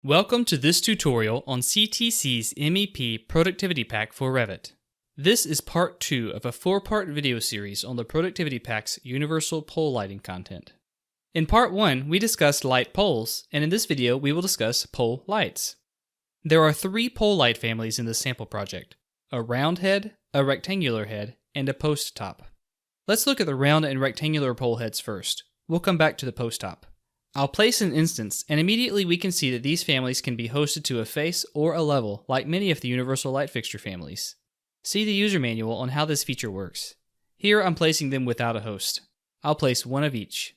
Welcome to this tutorial on CTC's MEP Productivity Pack for Revit. This is part 2 of a 4-part video series on the Productivity Pack's universal pole lighting content. In part 1, we discussed light poles, and in this video we will discuss pole lights. There are 3 pole light families in this sample project: a round head, a rectangular head, and a post top. Let's look at the round and rectangular pole heads first. We'll come back to the post top. I'll place an instance, and immediately we can see that these families can be hosted to a face or a level, like many of the universal light fixture families. See the user manual on how this feature works. Here I'm placing them without a host. I'll place one of each.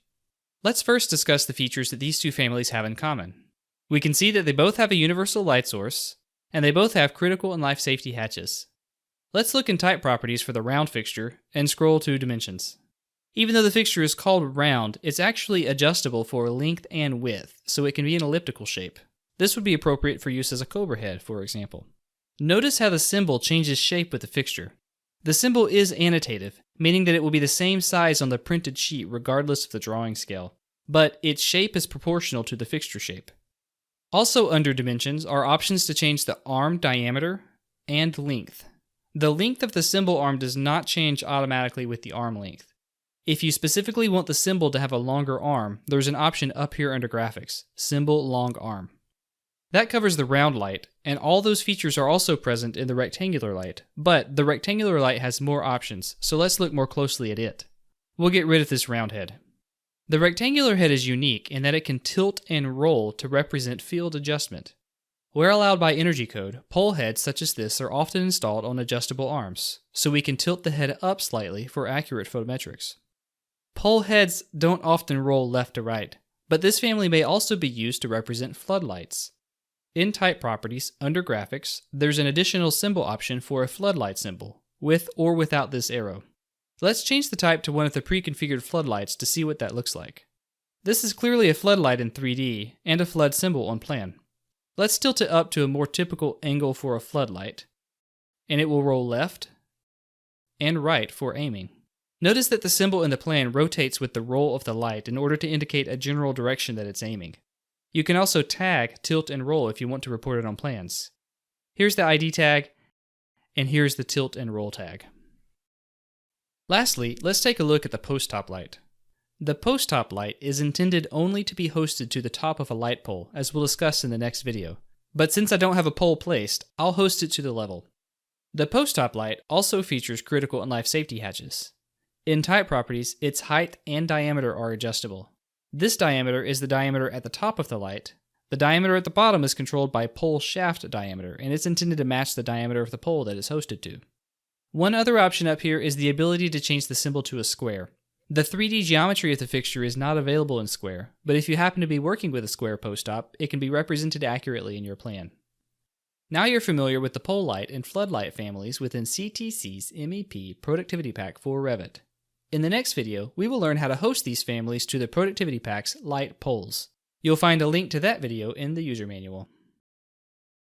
Let's first discuss the features that these two families have in common. We can see that they both have a universal light source, and they both have critical and life safety hatches. Let's look in type properties for the round fixture and scroll to dimensions. Even though the fixture is called round, it's actually adjustable for length and width, so it can be an elliptical shape. This would be appropriate for use as a cobra head, for example. Notice how the symbol changes shape with the fixture. The symbol is annotative, meaning that it will be the same size on the printed sheet regardless of the drawing scale, but its shape is proportional to the fixture shape. Also under dimensions are options to change the arm diameter and length. The length of the symbol arm does not change automatically with the arm length. If you specifically want the symbol to have a longer arm, there's an option up here under Graphics, Symbol Long Arm. That covers the round light, and all those features are also present in the rectangular light, but the rectangular light has more options, so let's look more closely at it. We'll get rid of this round head. The rectangular head is unique in that it can tilt and roll to represent field adjustment. Where allowed by energy code, pole heads such as this are often installed on adjustable arms, so we can tilt the head up slightly for accurate photometrics. Pole heads don't often roll left to right, but this family may also be used to represent floodlights. In Type Properties, under Graphics, there's an additional symbol option for a floodlight symbol, with or without this arrow. Let's change the type to one of the pre-configured floodlights to see what that looks like. This is clearly a floodlight in 3D, and a flood symbol on plan. Let's tilt it up to a more typical angle for a floodlight, and it will roll left and right for aiming. Notice that the symbol in the plan rotates with the roll of the light in order to indicate a general direction that it's aiming. You can also tag, tilt, and roll if you want to report it on plans. Here's the ID tag, and here's the tilt and roll tag. Lastly, let's take a look at the post top light. The post top light is intended only to be hosted to the top of a light pole, as we'll discuss in the next video. But since I don't have a pole placed, I'll host it to the level. The post top light also features critical and life safety hatches. In Type Properties, its height and diameter are adjustable. This diameter is the diameter at the top of the light. The diameter at the bottom is controlled by pole shaft diameter, and it's intended to match the diameter of the pole that is hosted to. One other option up here is the ability to change the symbol to a square. The 3D geometry of the fixture is not available in square, but if you happen to be working with a square post top, it can be represented accurately in your plan. Now you're familiar with the pole light and floodlight families within CTC's MEP Productivity Pack for Revit. In the next video, we will learn how to host these families to the Productivity Pack's light poles. You'll find a link to that video in the user manual.